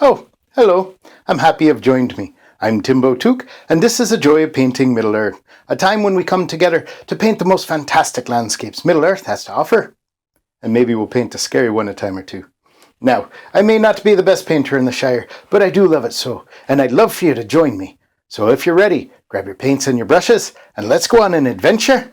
Oh, hello. I'm happy you've joined me. I'm Timbo Took, and this is a joy of painting Middle-earth, a time when we come together to paint the most fantastic landscapes Middle-earth has to offer. And maybe we'll paint a scary one a time or two. Now, I may not be the best painter in the Shire, but I do love it so, and I'd love for you to join me. So if you're ready, grab your paints and your brushes, and let's go on an adventure.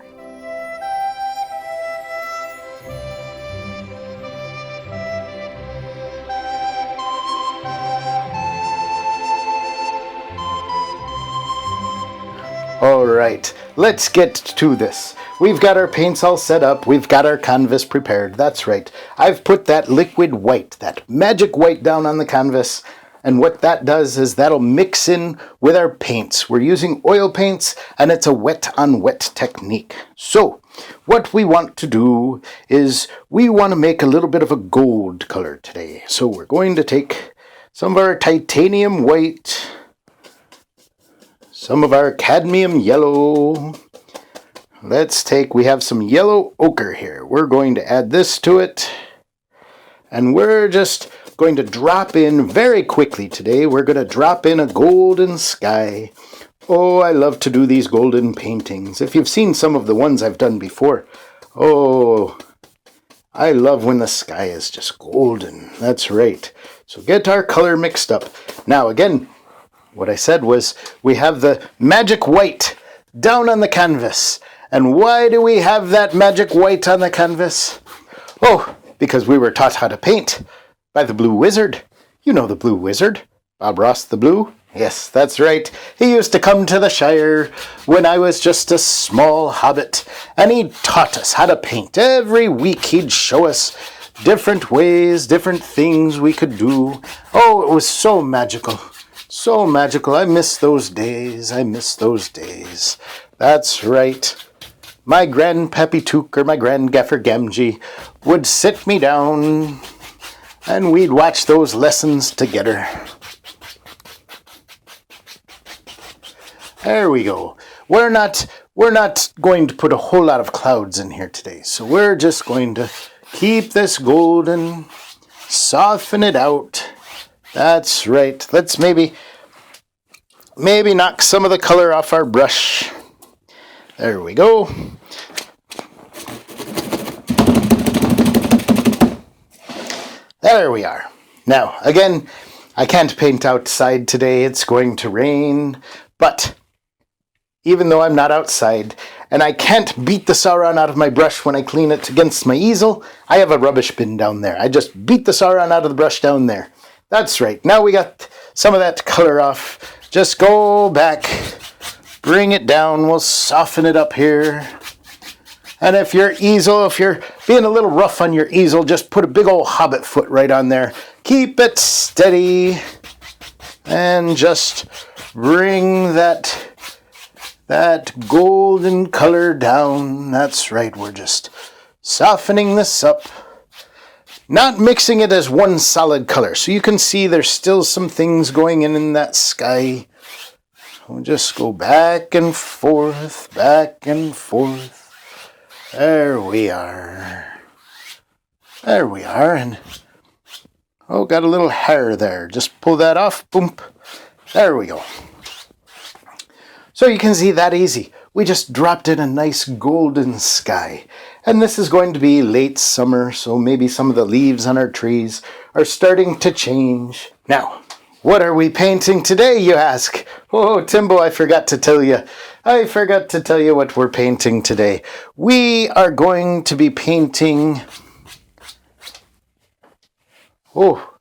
Alright, let's get to this. We've got our paints all set up, we've got our canvas prepared, that's right. I've put that liquid white, that magic white down on the canvas, and what that does is that'll mix in with our paints. We're using oil paints, and it's a wet-on-wet technique. So, what we want to do is we want to make a little bit of a gold color today. So we're going to take some of our titanium white, some of our cadmium yellow. We have some yellow ochre here. We're going to add this to it. And we're just going to drop in very quickly today. We're going to drop in a golden sky. Oh, I love to do these golden paintings. If you've seen some of the ones I've done before. Oh, I love when the sky is just golden. That's right. So get our color mixed up. Now again, what I said was we have the magic white down on the canvas. And why do we have that magic white on the canvas? Oh, because we were taught how to paint by the Blue Wizard. You know the Blue Wizard, Bob Ross the Blue. Yes, that's right. He used to come to the Shire when I was just a small hobbit, and he taught us how to paint. Every week he'd show us different ways, different things we could do. Oh, it was so magical. So magical. I miss those days. That's right. My Grandpappy Took or my Grandgaffer Gamgee would sit me down and we'd watch those lessons together. There we go. We're not going to put a whole lot of clouds in here today. So we're just going to keep this golden, soften it out. That's right. Let's maybe knock some of the color off our brush. There we go. There we are. Now, again, I can't paint outside today. It's going to rain. But even though I'm not outside, and I can't beat the Sauron out of my brush when I clean it against my easel, I have a rubbish bin down there. I just beat the Sauron out of the brush down there. That's right. Now we got some of that color off. Just go back, bring it down. We'll soften it up here. And if you're being a little rough on your easel, just put a big old hobbit foot right on there. Keep it steady. And just bring that golden color down. That's right. We're just softening this up. Not mixing it as one solid color. So you can see there's still some things going in that sky. We'll just go back and forth, back and forth. There we are. And got a little hair there. Just pull that off. Boom. There we go. So you can see that easy. We just dropped in a nice golden sky. And this is going to be late summer, so maybe some of the leaves on our trees are starting to change. Now, what are we painting today, you ask? Oh, Timbo, I forgot to tell you. What we're painting today. We are going to be painting... Oh,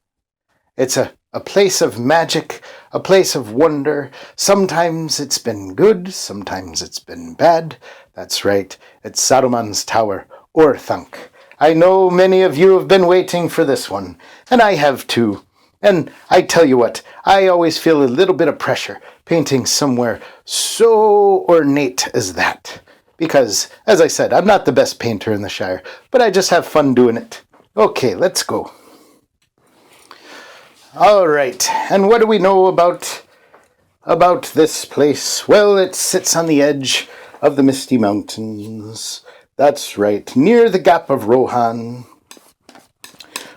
it's a place of magic, a place of wonder. Sometimes it's been good, sometimes it's been bad. That's right, it's Saruman's tower, Orthanc. I know many of you have been waiting for this one, and I have too. And I tell you what, I always feel a little bit of pressure painting somewhere so ornate as that. Because, as I said, I'm not the best painter in the Shire, but I just have fun doing it. Okay, let's go. All right, and what do we know about this place? Well, it sits on the edge of the Misty Mountains. That's right, near the Gap of Rohan.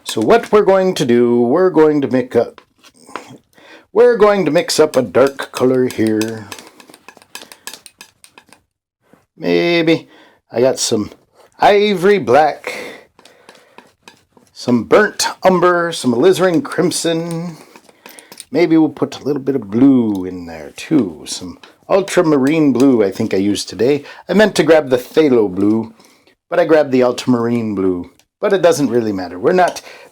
So what we're going to do, we're going to make a we're going to mix up a dark color here. Maybe I got some ivory black, some burnt umber, some alizarin crimson. Maybe we'll put a little bit of blue in there too. Some ultramarine blue I think I used today. I meant to grab the phthalo blue, but I grabbed the ultramarine blue. But it doesn't really matter.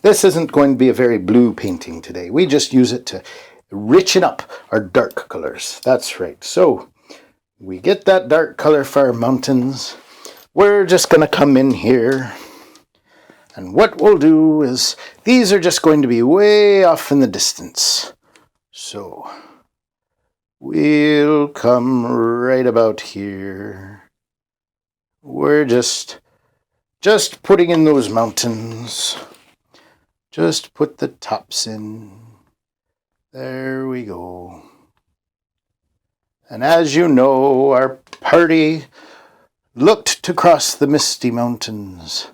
This isn't going to be a very blue painting today. We just use it to richen up our dark colors. That's right. So we get that dark color for our mountains. We're just going to come in here. And what we'll do is, these are just going to be way off in the distance. So we'll come right about here. We're just putting in those mountains. Just put the tops in. There we go. And as you know, our party looked to cross the Misty Mountains.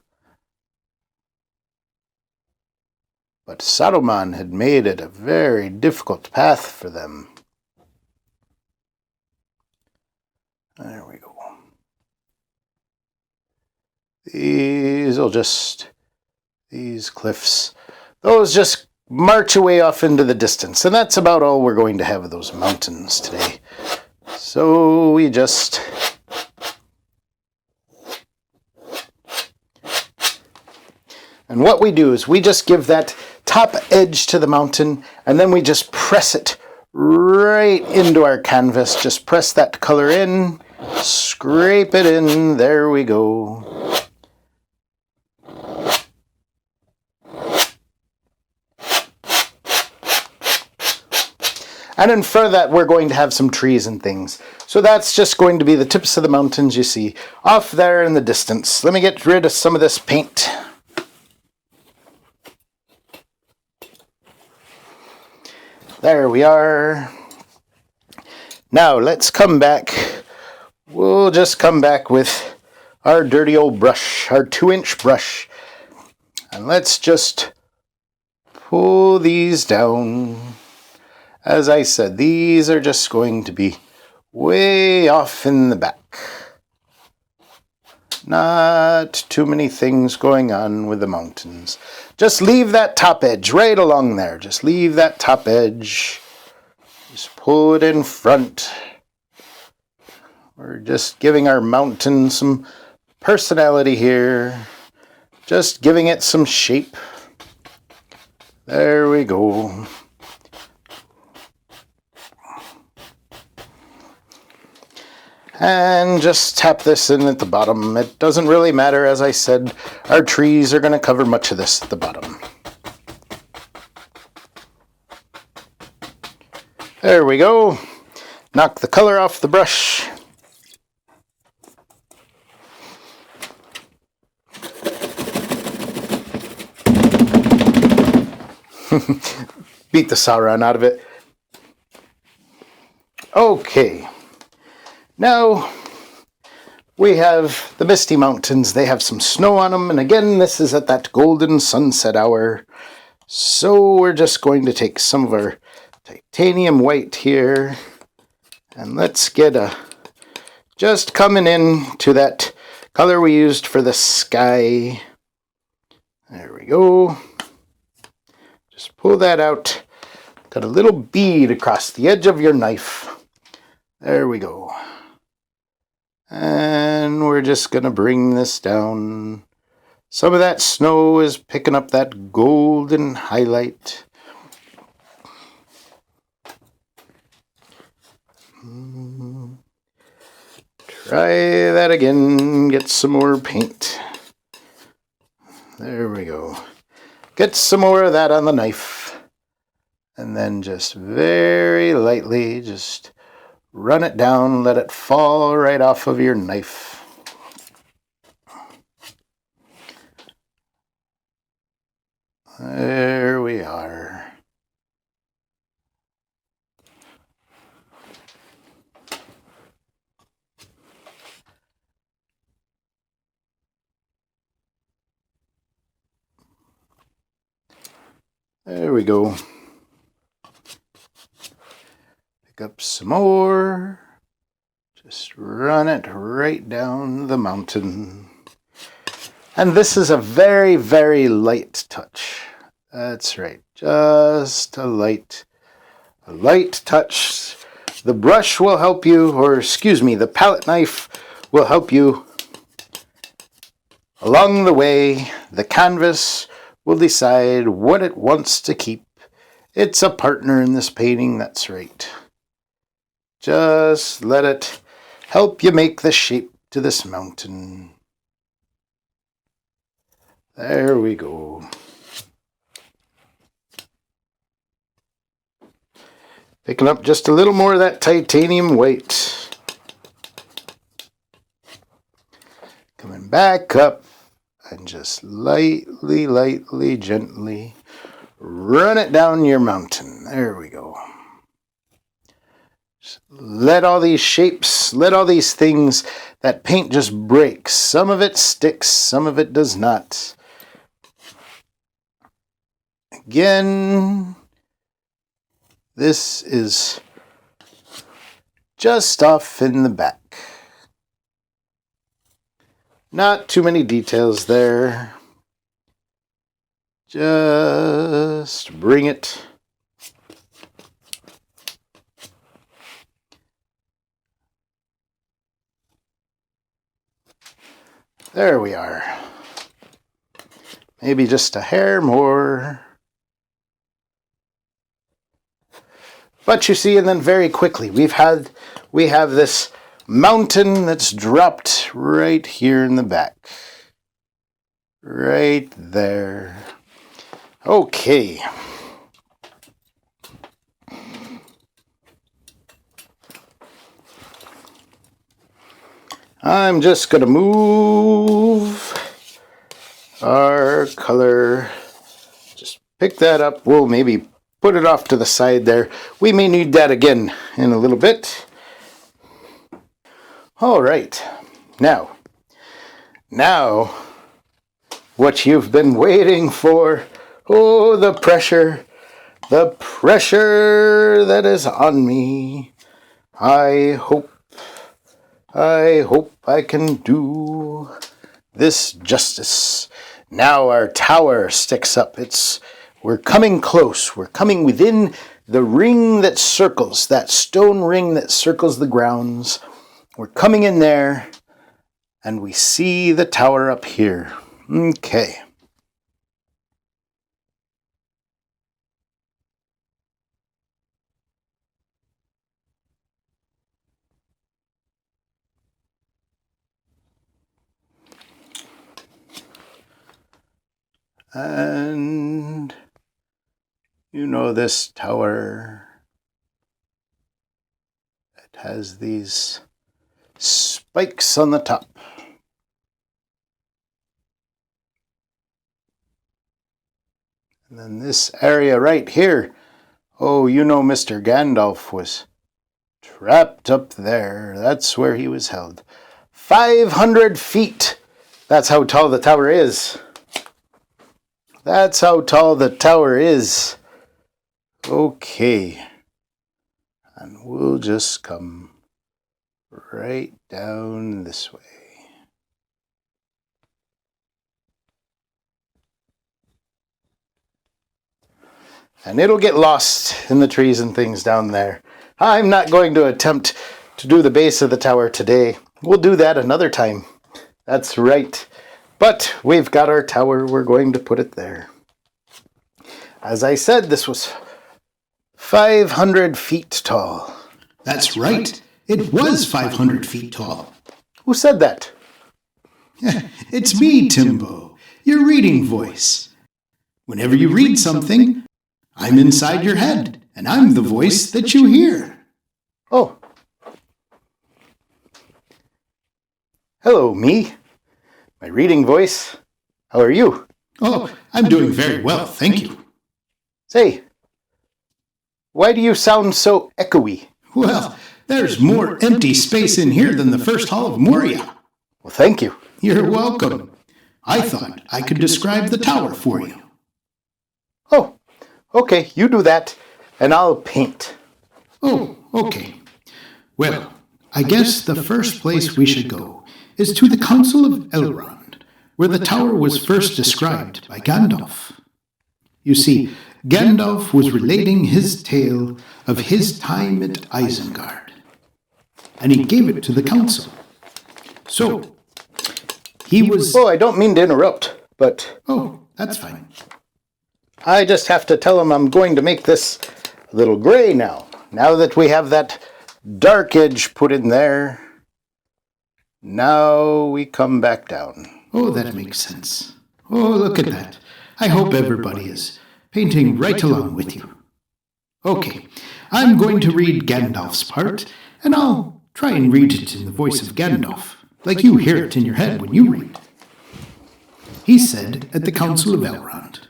But Saruman had made it a very difficult path for them. There we go. These cliffs, those just march away off into the distance. And that's about all we're going to have of those mountains today. So we just... And what we do is we just give that top edge to the mountain, and then we just press it right into our canvas. Just press that color in, scrape it in, there we go. And in front of that, we're going to have some trees and things. So that's just going to be the tips of the mountains you see off there in the distance. Let me get rid of some of this paint. There we are. Now let's come back. We'll just come back with our dirty old brush, our 2-inch brush. And let's just pull these down. As I said, these are just going to be way off in the back. Not too many things going on with the mountains. Just leave that top edge right along there. Just leave that top edge. Just pull it in front. We're just giving our mountain some personality here. Just giving it some shape. There we go. And just tap this in at the bottom. It doesn't really matter, as I said, our trees are going to cover much of this at the bottom. There we go. Knock the color off the brush. Beat the Sauron out of it. Okay. Now, we have the Misty Mountains. They have some snow on them. And again, this is at that golden sunset hour. So we're just going to take some of our titanium white here. And let's get just coming in to that color we used for the sky. There we go. Just pull that out. Got a little bead across the edge of your knife. There we go. And we're just going to bring this down. Some of that snow is picking up that golden highlight. Try that again. Get some more paint. There we go. Get some more of that on the knife. And then just very lightly, just run it down, let it fall right off of your knife. There we are. There we go. Pick up some more. Just run it right down the mountain. And this is a very, very light touch. That's right. Just a light touch. The brush will help you, or excuse me, the palette knife will help you along the way. The canvas will decide what it wants to keep. It's a partner in this painting, that's right. Just let it help you make the shape to this mountain. There we go. Picking up just a little more of that titanium white. Coming back up and just lightly, gently run it down your mountain. There we go. Just let all these shapes, let all these things, that paint just breaks. Some of it sticks, some of it does not. Again, this is just off in the back. Not too many details there. Just bring it. There we are. Maybe just a hair more. But you see, and then very quickly, we have this mountain that's dropped right here in the back. Right there. Okay. I'm just going to move our color. Just pick that up. We'll maybe put it off to the side there. We may need that again in a little bit. All right. Now, what you've been waiting for. Oh, the pressure that is on me. I hope I can do this justice. Now our tower sticks up. We're coming close. We're coming within the ring that circles, that stone ring that circles the grounds. We're coming in there, and we see the tower up here. Okay. And you know this tower, it has these spikes on the top. And then this area right here, oh, you know Mr. Gandalf was trapped up there. That's where he was held. 500 feet. That's how tall the tower is. That's how tall the tower is. Okay. And we'll just come right down this way. And it'll get lost in the trees and things down there. I'm not going to attempt to do the base of the tower today. We'll do that another time. That's right. But we've got our tower. We're going to put it there. As I said, this was 500 feet tall. That's right. It was 500 feet tall. Who said that? It's me, Timbo, your reading voice. Whenever you read something, I'm inside your head, and I'm the voice that you hear. Oh. Hello, me. My reading voice. How are you? Oh, I'm doing very well, thank you. Say, why do you sound so echoey? Well, there's more empty space in here than the first hall of Moria. Well, thank you. You're welcome. I thought I could describe the tower for you. Oh, okay, you do that, and I'll paint. Oh, Okay. Well, I guess the first place we should go is to the Council of Elrond, where the tower was first described by Gandalf. You see, Gandalf was relating his tale of his time at Isengard, and he gave it to the council. So, he was... Oh, I don't mean to interrupt, but... Oh, that's fine. I just have to tell him I'm going to make this a little gray now. Now that we have that dark edge put in there, now we come back down. Oh, that makes sense. Oh, look at that. I hope everybody is painting right along with you. Okay, I'm going to read Gandalf's part, and I'll try and read it in the voice of Gandalf, like you hear it in your head when you read. He said at the Council of Elrond,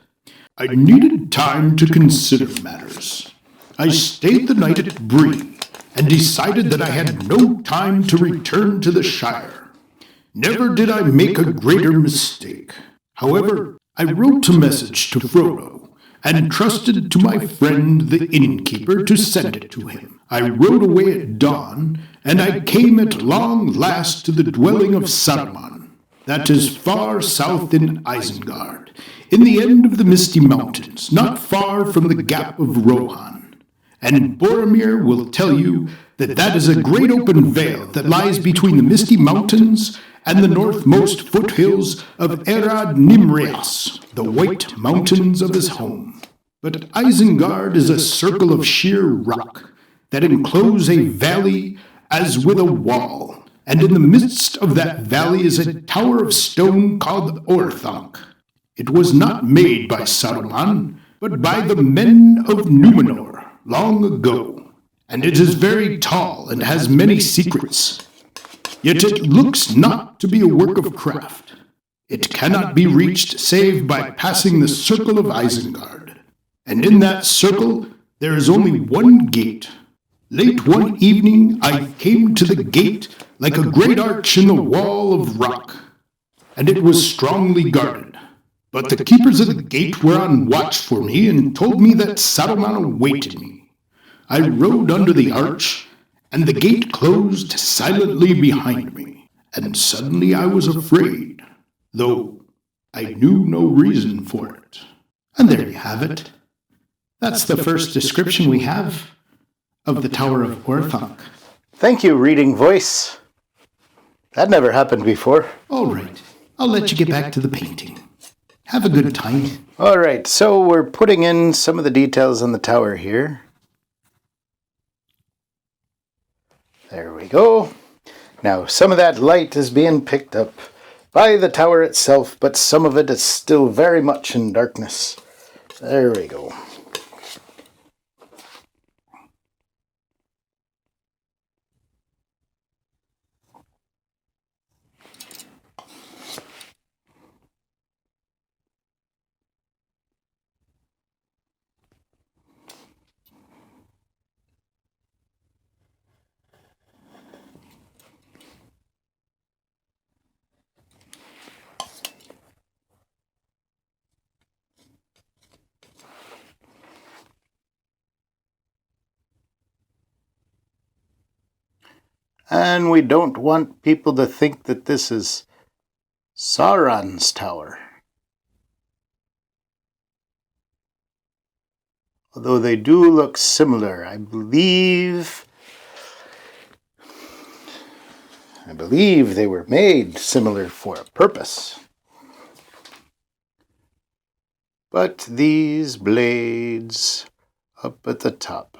I needed time to consider matters. I stayed the night at Bree, and decided that I had no time to return to the Shire. Never did I make a greater mistake. However, I wrote a message to Frodo, and trusted to my friend the innkeeper to send it to him. I rode away at dawn, and I came at long last to the dwelling of Saruman, that is far south in Isengard, in the end of the Misty Mountains, not far from the Gap of Rohan. And Boromir will tell you that that is a great open vale that lies between the Misty Mountains and the northmost foothills of Erad Nimrias, the white mountains of his home. But Isengard is a circle of sheer rock that enclose a valley as with a wall, and in the midst of that valley is a tower of stone called Orthanc. It was not made by Saruman, but by the men of Númenor long ago, and it is very tall and has many secrets. Yet it looks not to be a work of craft. It cannot be reached save by passing the circle of Isengard, and in that circle there is only one gate. Late one evening I came to the gate like a great arch in the wall of rock, and it was strongly guarded. But the keepers of the gate were on watch for me and told me that Saruman awaited me. I rode under the arch, and the gate closed silently behind me, and suddenly I was afraid, though I knew no reason for it. And there you have it. That's the first description we have of the Tower of Orthanc. Thank you, reading voice. That never happened before. All right, I'll let you get back to the painting. Have a good time. All right, so we're putting in some of the details on the tower here. There we go. Now, some of that light is being picked up by the tower itself, but some of it is still very much in darkness. There we go. And we don't want people to think that this is Sauron's tower. Although they do look similar, I believe they were made similar for a purpose. But these blades up at the top.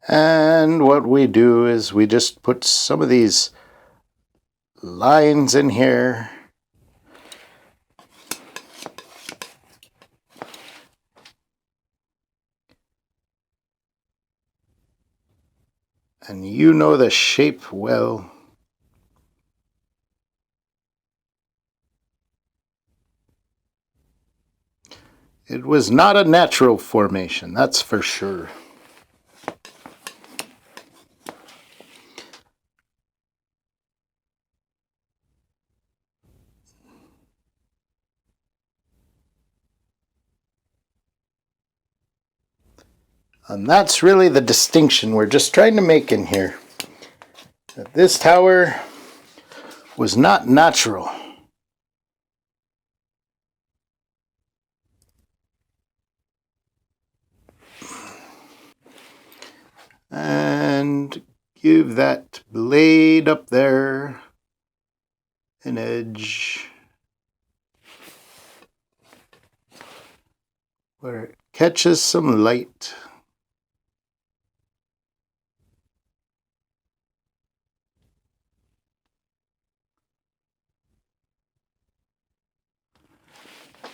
And what we do is we just put some of these lines in here. And you know the shape well. It was not a natural formation, that's for sure. And that's really the distinction we're just trying to make in here. That this tower was not natural. And give that blade up there an edge where it catches some light.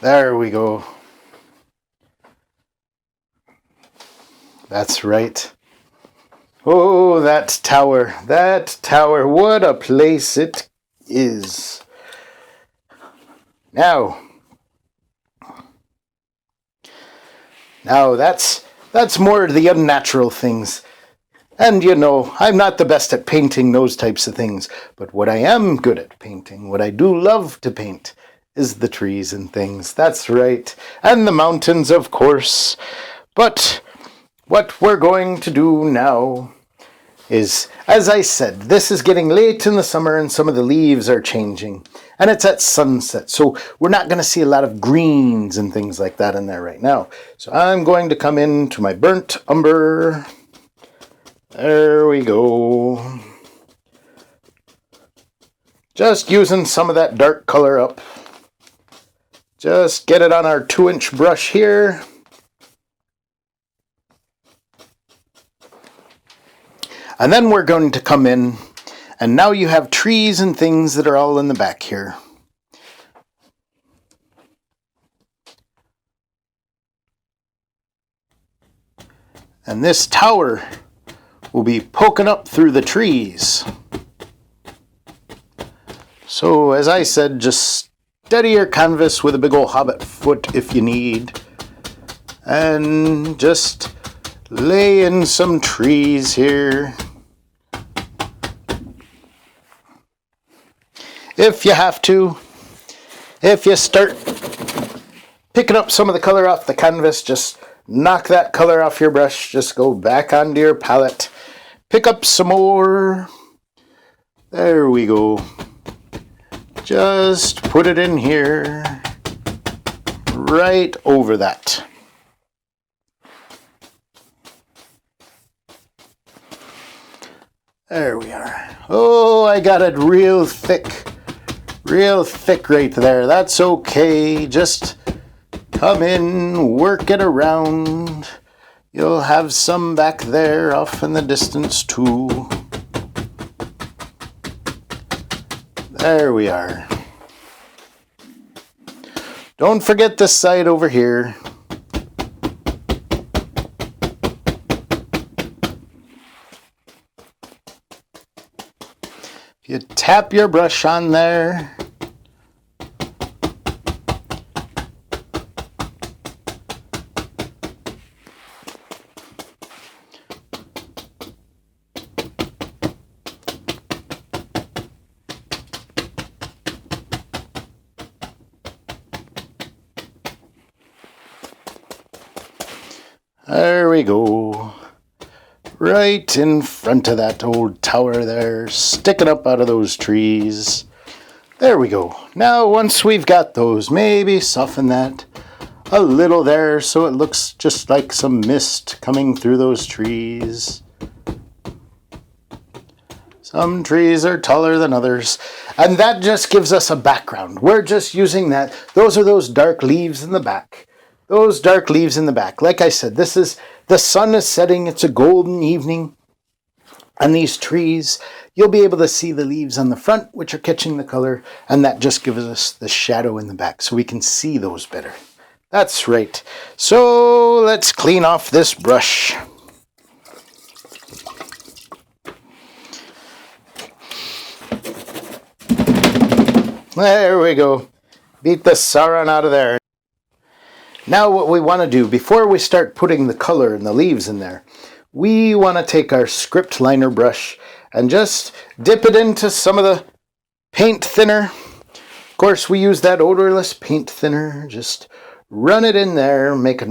There we go. That's right. Oh, that tower, what a place it is. Now that's more the unnatural things. And you know, I'm not the best at painting those types of things, but what I am good at painting, what I do love to paint, is the trees and things. That's right. And the mountains, of course. But what we're going to do now is, as I said, this is getting late in the summer and some of the leaves are changing. And it's at sunset, so we're not going to see a lot of greens and things like that in there right now. So I'm going to come into my burnt umber. There we go. Just using some of that dark color up. Just get it on our 2-inch brush here. And then we're going to come in, and now you have trees and things that are all in the back here. And this tower will be poking up through the trees. So, as I said, just steady your canvas with a big old hobbit foot if you need. And just lay in some trees here. If you have to. If you start picking up some of the color off the canvas, just knock that color off your brush. Just go back onto your palette. Pick up some more. There we go. Just put it in here. Right over that. There we are. Oh, I got it real thick right there. That's okay. Just come in, work it around. You'll have some back there off in the distance too. There we are. Don't forget this side over here. You tap your brush on there. There we go. Right in front of that old tower there, sticking up out of those trees. There we go. Now, once we've got those, maybe soften that a little there so it looks just like some mist coming through those trees. Some trees are taller than others, and that just gives us a background. We're just using that. Those are those dark leaves in the back. Those dark leaves in the back. Like I said, this is, the sun is setting. It's a golden evening. And these trees, you'll be able to see the leaves on the front, which are catching the color. And that just gives us the shadow in the back, so we can see those better. That's right. So let's clean off this brush. There we go. Beat the Sauron out of there. Now what we want to do, before we start putting the color and the leaves in there, we want to take our script liner brush and just dip it into some of the paint thinner. Of course, we use that odorless paint thinner. Just run it in there, make it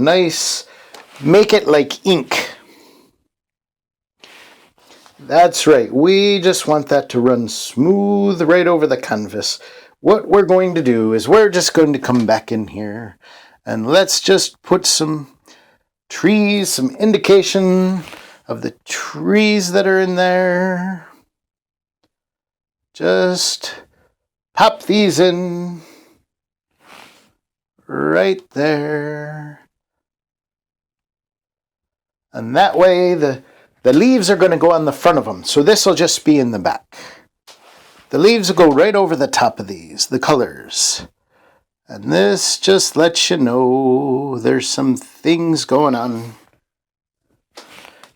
like ink. That's right, we just want that to run smooth right over the canvas. What we're going to do is we're just going to come back in here and let's just put some trees, some indication of the trees that are in there. Just pop these in right there. And that way the leaves are going to go on the front of them, so this will just be in the back. The leaves will go right over the top of these, the colors. And this just lets you know there's some things going on.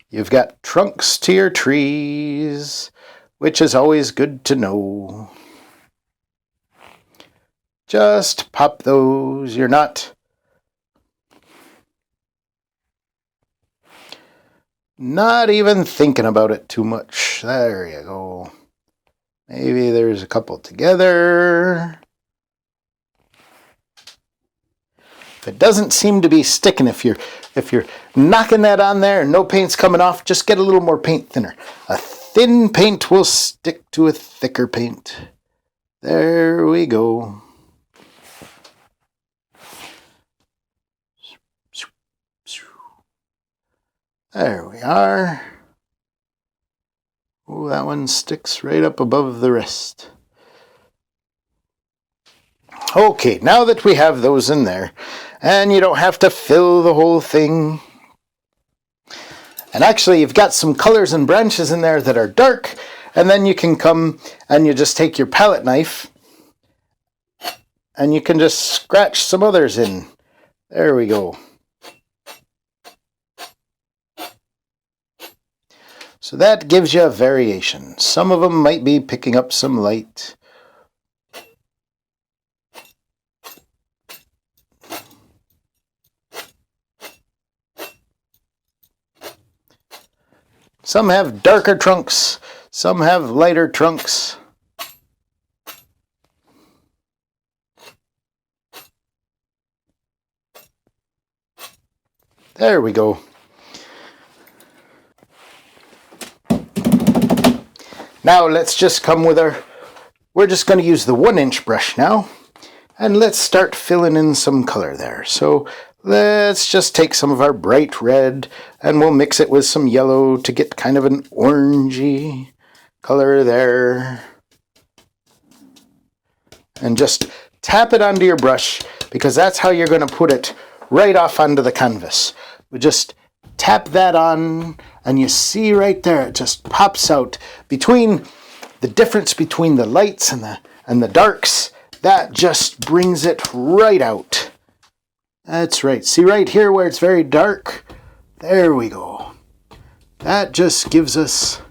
You've got trunks to your trees, which is always good to know. Just pop those. You're not even thinking about it too much. There you go. Maybe there's a couple together. If it doesn't seem to be sticking, if you're knocking that on there and no paint's coming off, just get a little more paint thinner. A thin paint will stick to a thicker paint. There we go. There we are. Oh, that one sticks right up above the rest. Okay, now that we have those in there, and you don't have to fill the whole thing. And actually, you've got some colors and branches in there that are dark, and then you can come and you just take your palette knife, and you can just scratch some others in. There we go. So that gives you a variation. Some of them might be picking up some light. Some have darker trunks, some have lighter trunks. There we go. Now let's just come with we're just going to use the 1-inch brush now, and let's start filling in some color there. So let's just take some of our bright red and we'll mix it with some yellow to get kind of an orangey color there. And just tap it onto your brush, because that's how you're going to put it right off onto the canvas. We just tap that on, and you see right there, it just pops out between the difference between the lights and the darks. That just brings it right out. That's right. See right here where it's very dark? There we go. That just gives us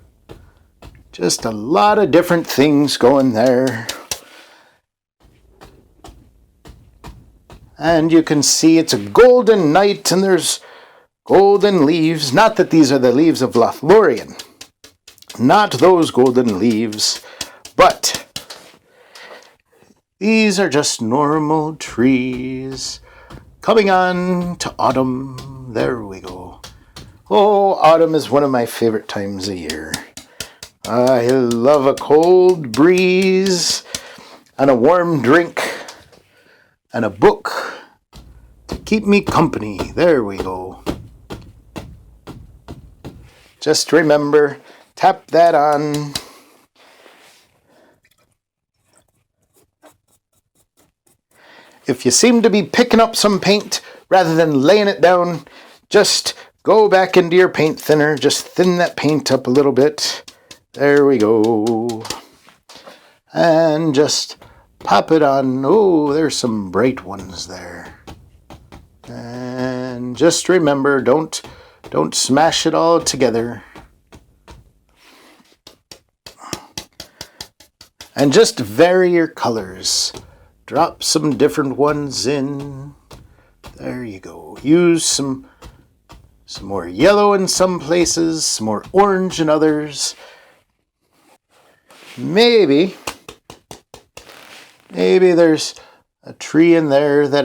just a lot of different things going there. And you can see it's a golden night and there's golden leaves. Not that these are the leaves of Lothlorien. Not those golden leaves. But these are just normal trees. Coming on to autumn. There we go. Oh, autumn is one of my favorite times of year. I love a cold breeze and a warm drink and a book to keep me company. There we go. Just remember, tap that on. If you seem to be picking up some paint rather than laying it down, just go back into your paint thinner. Just thin that paint up a little bit. There we go. And just pop it on. Oh, there's some bright ones there. And just remember, don't smash it all together. And just vary your colors. Drop some different ones in. There you go. Use some more yellow in some places, some more orange in others. Maybe there's a tree in there that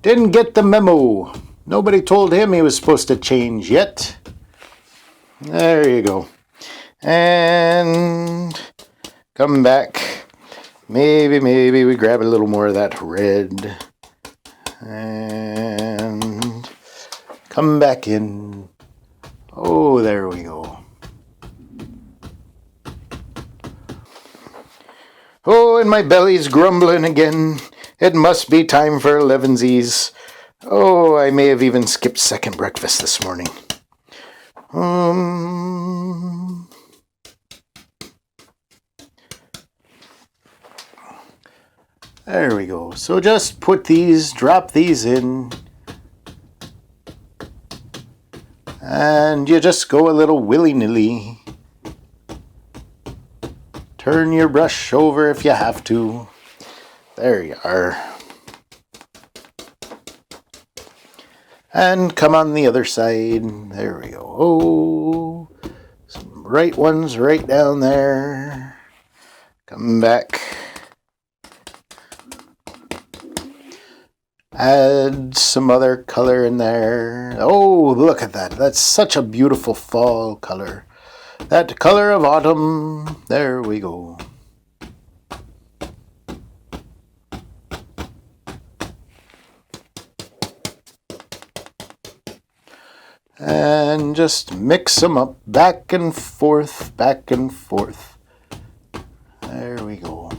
didn't get the memo. Nobody told him he was supposed to change yet. There you go. And come back. Maybe we grab a little more of that red. And come back in. Oh, there we go. Oh, and my belly's grumbling again. It must be time for 11sies. Oh, I may have even skipped second breakfast this morning. There we go. So just drop these in. And you just go a little willy-nilly. Turn your brush over if you have to. There you are. And come on the other side. There we go. Oh, some bright ones right down there. Come back. Add some other color in there. Oh, look at that. That's such a beautiful fall color. That color of autumn. There we go. And just mix them up back and forth, back and forth. There we go.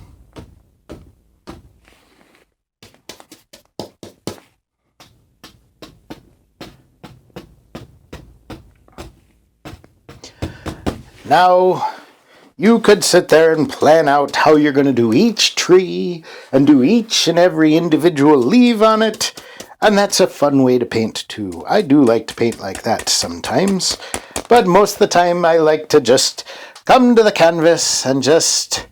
Now, you could sit there and plan out how you're going to do each tree and do each and every individual leaf on it. And that's a fun way to paint too. I do like to paint like that sometimes. But most of the time I like to just come to the canvas and just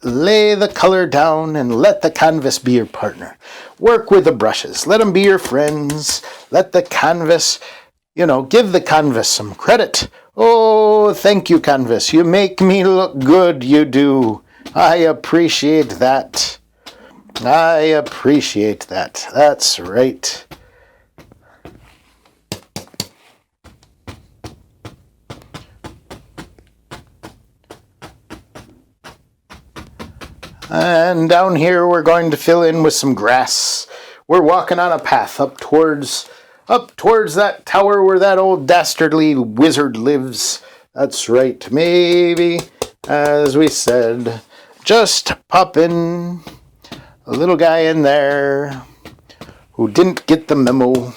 lay the color down and let the canvas be your partner. Work with the brushes. Let them be your friends. Let the canvas, give the canvas some credit. Oh, thank you, canvas. You make me look good, you do. I appreciate that. I appreciate that. That's right. And down here we're going to fill in with some grass. We're walking on a path up towards that tower where that old dastardly wizard lives. That's right. Maybe, as we said, just pop in a little guy in there who didn't get the memo.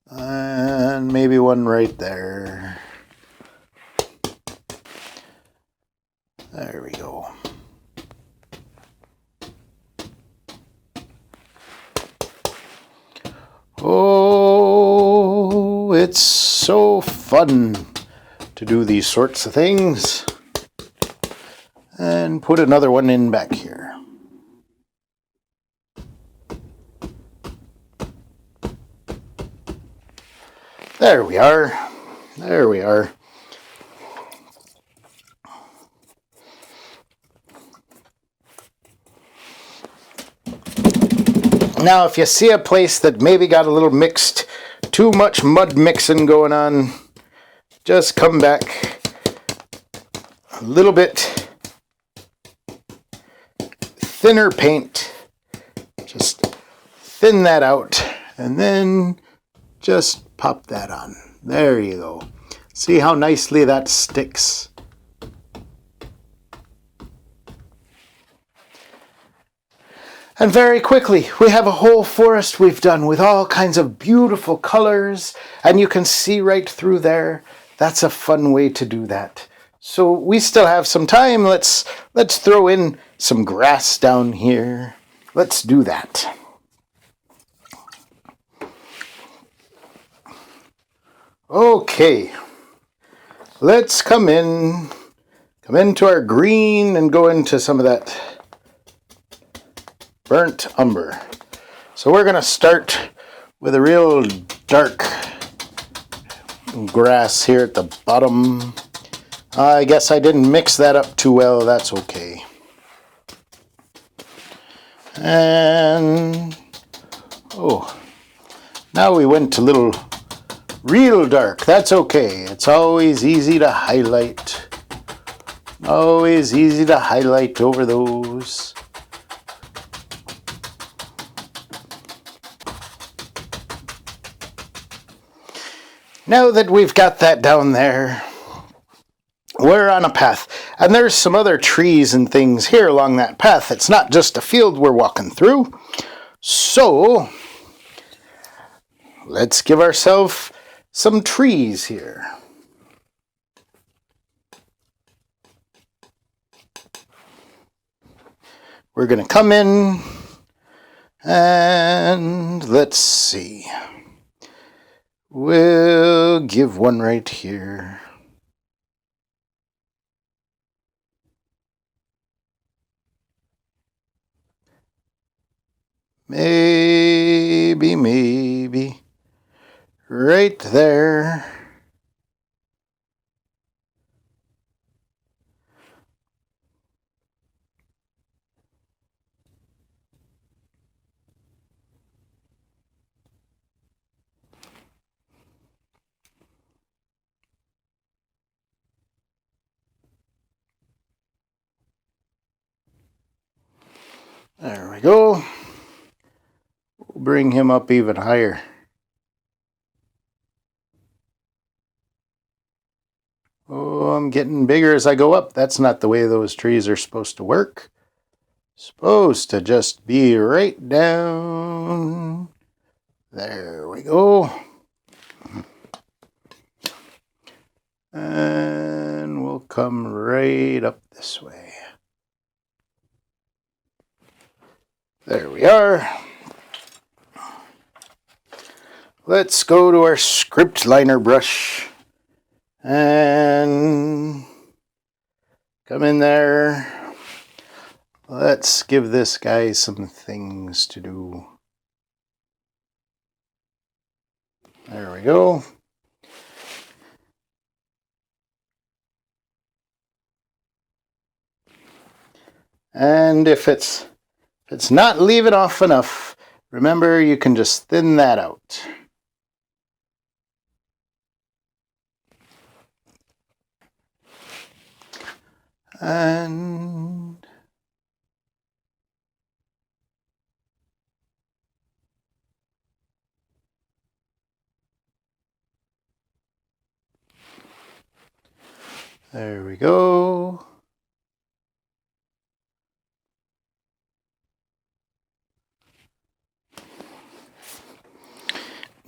And maybe one right there. There we go. Oh, it's so fun to do these sorts of things. And put another one in back here. There we are. There we are. Now, if you see a place that maybe got a little mixed, too much mud mixing going on, just come back a little bit thinner paint. Just thin that out and then just pop that on. There you go. See how nicely that sticks. And very quickly, we have a whole forest we've done with all kinds of beautiful colors, and you can see right through there. That's a fun way to do that. So we still have some time. Let's throw in some grass down here. Let's do that. Okay. Let's come into our green and go into some of that burnt umber. So we're going to start with a real dark grass here at the bottom. I guess I didn't mix that up too well. That's okay. And now we went a little real dark. That's okay. It's always easy to highlight. Always easy to highlight over those. Now that we've got that down there, we're on a path. And there's some other trees and things here along that path. It's not just a field we're walking through. So, let's give ourselves some trees here. We're going to come in and let's see. We'll give one right here. Maybe. Right there. There we go. We'll bring him up even higher. Oh, I'm getting bigger as I go up. That's not the way those trees are supposed to work. Supposed to just be right down. There we go. And we'll come right up this way. There we are. Let's go to our script liner brush and come in there. Let's give this guy some things to do. There we go. And if it's not leaving off enough, remember you can just thin that out. And there we go.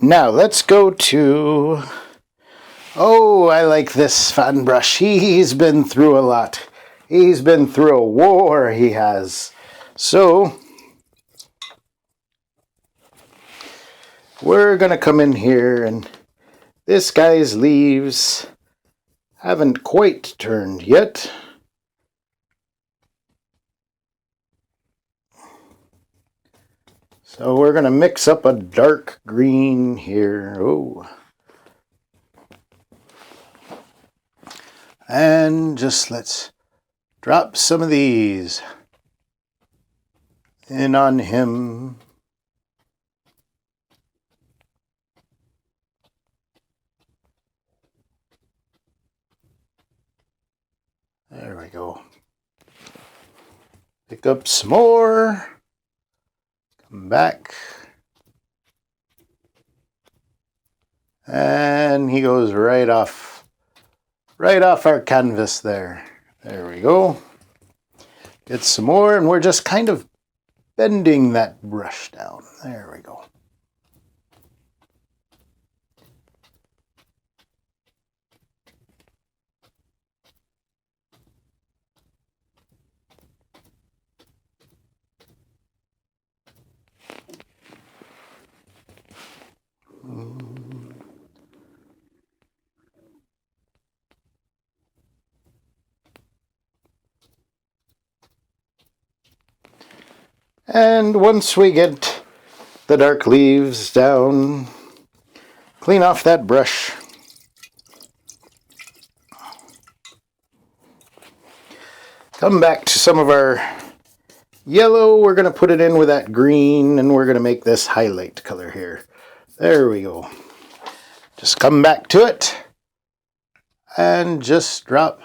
Now let's go to, I like this fan brush. He's been through a lot. He's been through a war, he has. So, we're going to come in here, and this guy's leaves haven't quite turned yet. So we're going to mix up a dark green here. And just let's drop some of these in on him. There we go. Pick up some more. Come back. And he goes right off our canvas there. There we go. Get some more, and we're just kind of bending that brush down. There we go. And once we get the dark leaves down, clean off that brush. Come back to some of our yellow. We're going to put it in with that green, and we're going to make this highlight color here. There we go. Just come back to it and just drop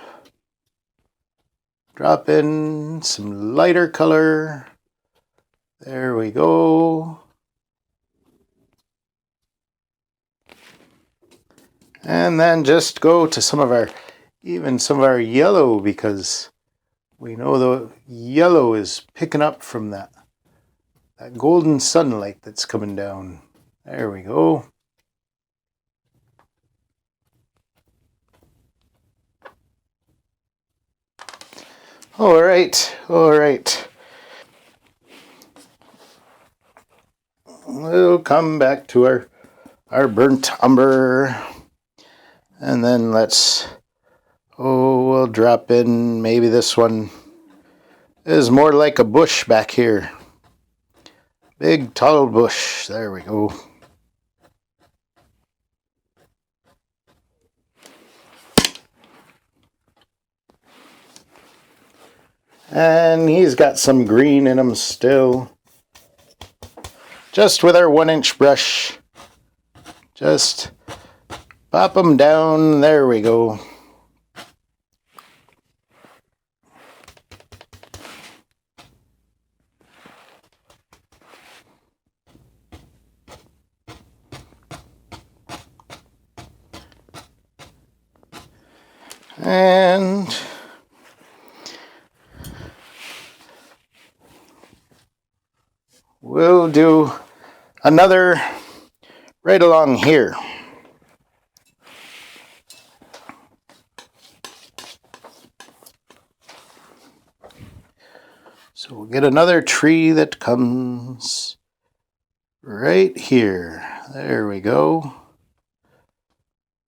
in some lighter color. There we go. And then just go to some of our yellow, because we know the yellow is picking up from that golden sunlight that's coming down. There we go. All right. We'll come back to our burnt umber. And then we'll drop in, maybe this one is more like a bush back here. Big tall bush. There we go. And he's got some green in him still. Just with our 1-inch brush, just pop them down. There we go. And we'll do another right along here. So we'll get another tree that comes right here. There we go.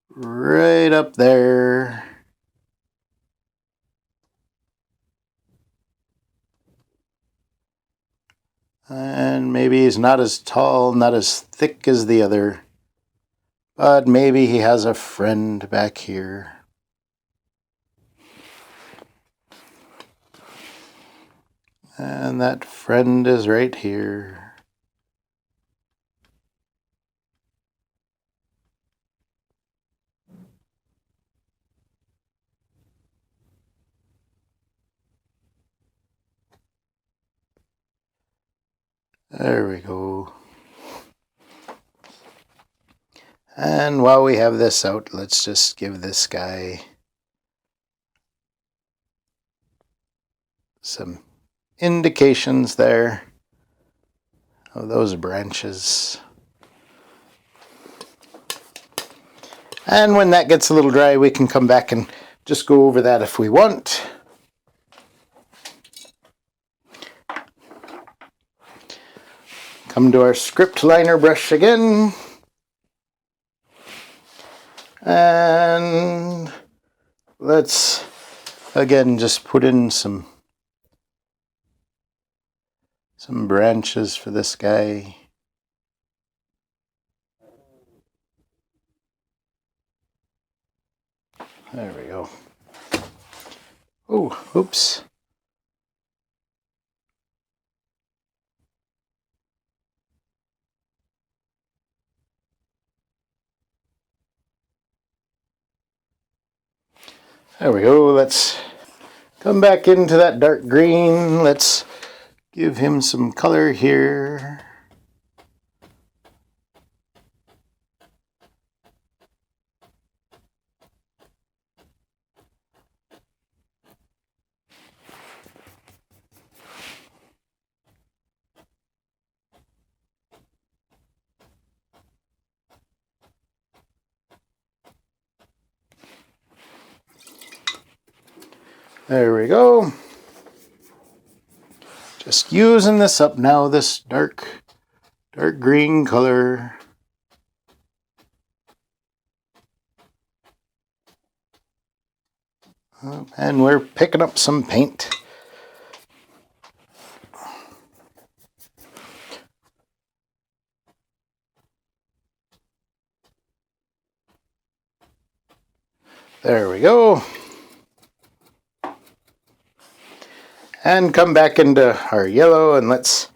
Right up there. And maybe he's not as tall, not as thick as the other, but maybe he has a friend back here. And that friend is right here. There we go. And while we have this out, let's just give this guy some indications there of those branches. And when that gets a little dry, we can come back and just go over that if we want. Come to our script liner brush again. And let's again just put in some branches for this guy. There we go. Oh, oops. There we go. Let's come back into that dark green. Let's give him some color here. There we go. Just using this up now, this dark green color. And we're picking up some paint. There we go. And come back into our yellow and let's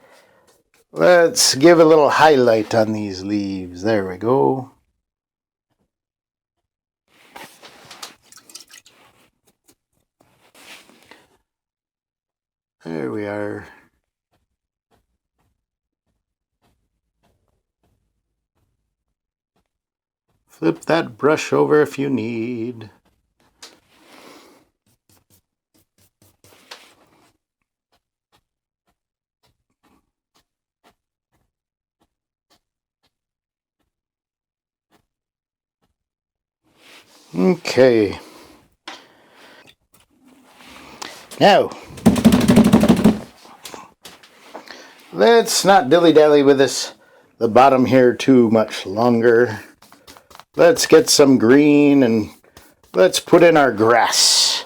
give a little highlight on these leaves. There we go. There we are. Flip that brush over if you need. Okay. Now, let's not dilly-dally with the bottom here too much longer. Let's get some green and let's put in our grass.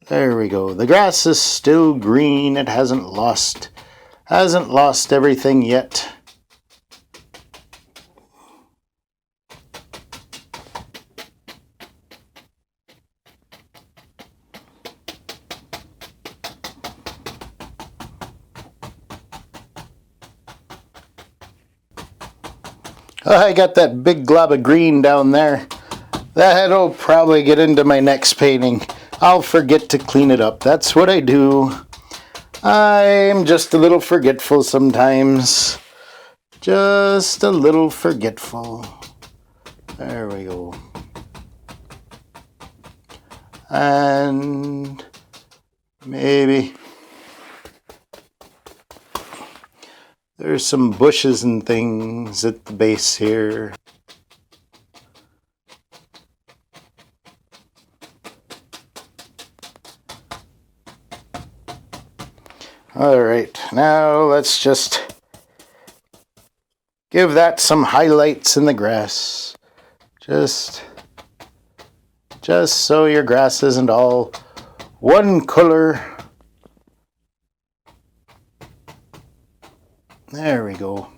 There we go. The grass is still green. It hasn't lost everything yet. I got that big glob of green down there. That'll probably get into my next painting. I'll forget to clean it up. That's what I do. I'm just a little forgetful sometimes. Just a little forgetful. There we go. And maybe there's some bushes and things at the base here. All right, now let's just give that some highlights in the grass. Just so your grass isn't all one color. There we go.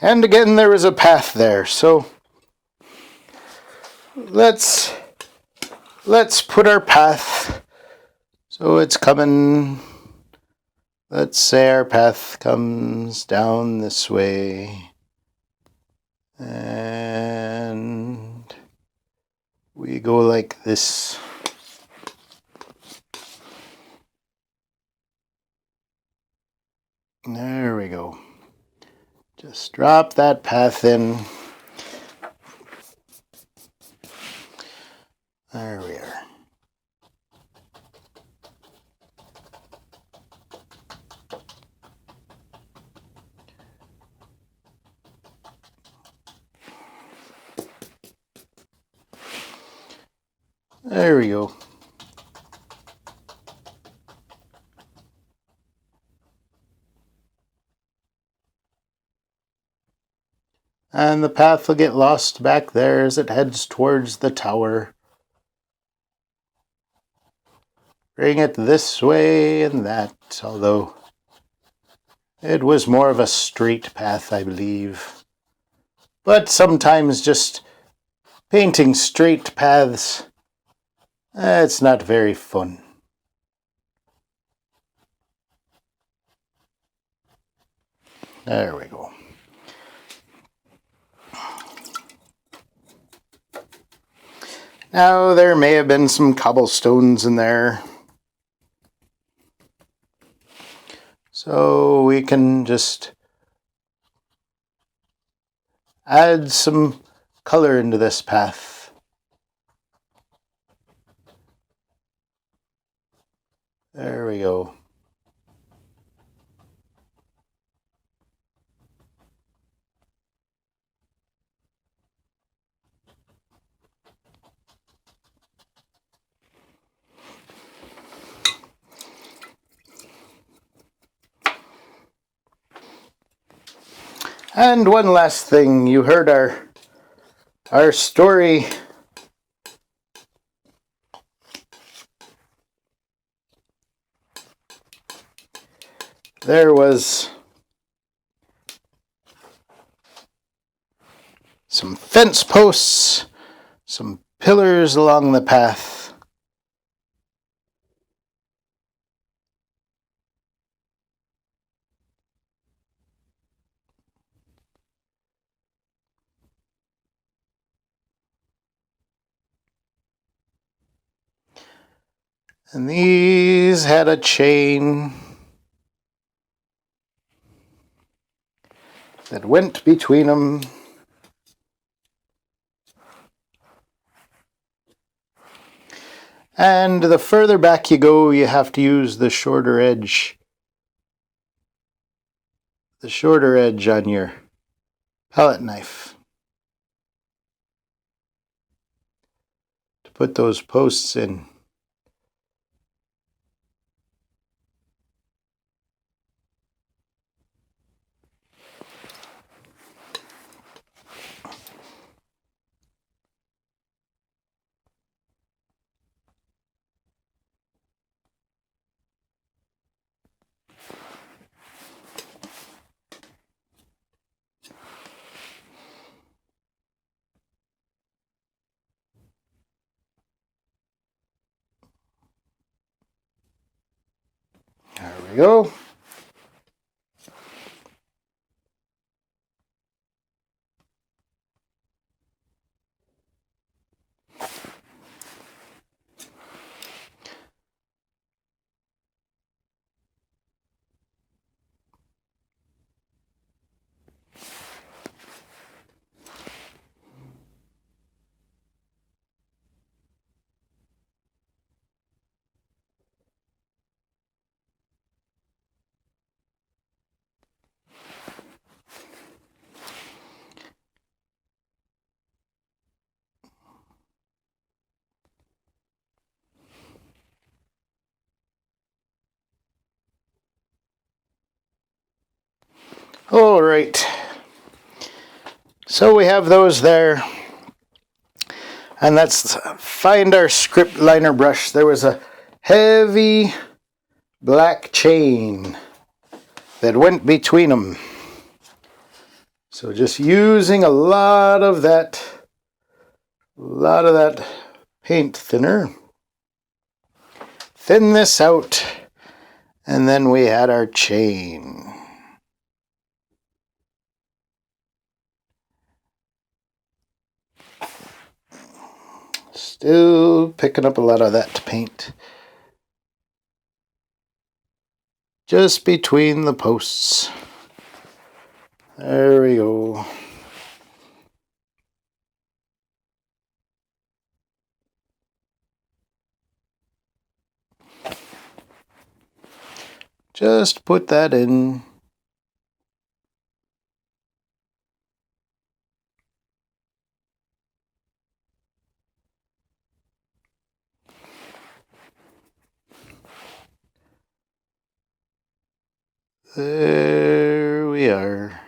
And again, there is a path there, so let's put our path so it's coming. Let's say our path comes down this way, and we go like this. There we go. Just drop that path in. There we are. There we go. And the path will get lost back there as it heads towards the tower. Bring it this way and that, although it was more of a straight path, I believe. But sometimes just painting straight paths, it's not very fun. There we go. Now, there may have been some cobblestones in there. So we can just add some color into this path. There we go. And one last thing, you heard our story. there was some fence posts, some pillars along the path. And these had a chain that went between them. And the further back you go, you have to use the shorter edge. The shorter edge on your palette knife to put those posts in. There we go. All right. So we have those there. And let's find our script liner brush. There was a heavy black chain that went between them. So just using a lot of that paint thinner. Thin this out, and then we had our chain. Still picking up a lot of that paint. Just between the posts. There we go. Just put that in. There we are.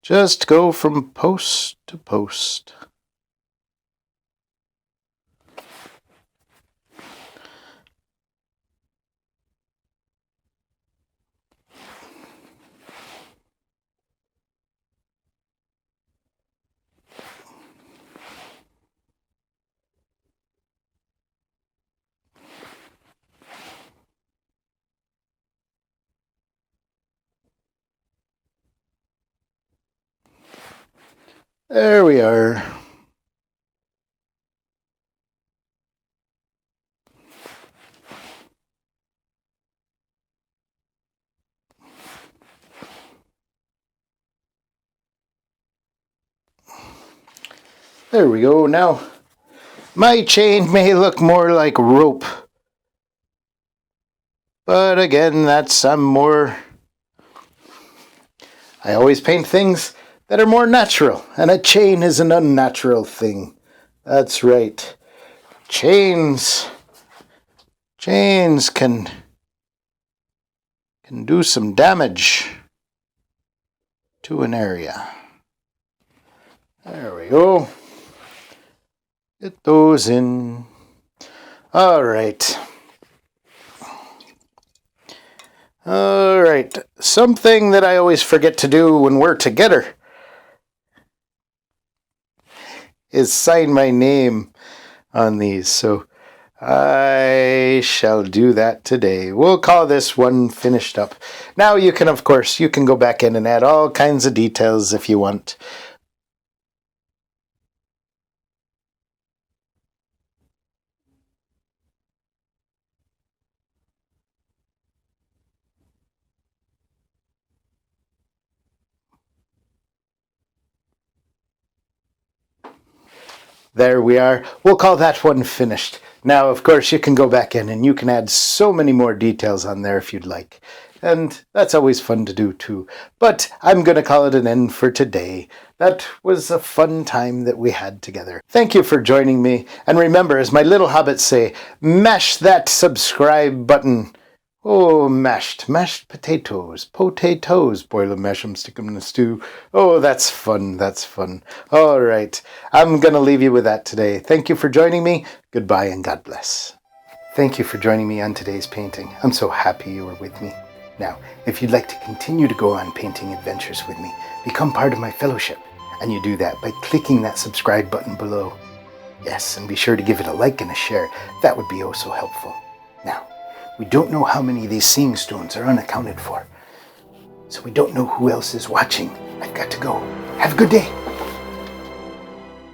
Just go from post to post. There we are. There we go. Now, my chain may look more like rope. But again, I always paint things that are more natural, and a chain is an unnatural thing. That's right. Chains can do some damage to an area. There we go. Get those in. All right. Something that I always forget to do when we're together is sign my name on these. So I shall do that today. We'll call this one finished up. Now you can, of course, you can go back in and add all kinds of details if you want. There we are. We'll call that one finished. Now, of course, you can go back in and you can add so many more details on there if you'd like. And that's always fun to do too. But I'm going to call it an end for today. That was a fun time that we had together. Thank you for joining me. And remember, as my little hobbits say, mash that subscribe button. Oh, mashed potatoes, boil them, mash them, stick them in a stew. Oh, that's fun. All right, I'm going to leave you with that today. Thank you for joining me. Goodbye and God bless. Thank you for joining me on today's painting. I'm so happy you were with me. Now, if you'd like to continue to go on painting adventures with me, become part of my fellowship. And you do that by clicking that subscribe button below. Yes, and be sure to give it a like and a share. That would be oh so helpful. Now, we don't know how many of these seeing stones are unaccounted for. So we don't know who else is watching. I've got to go. Have a good day.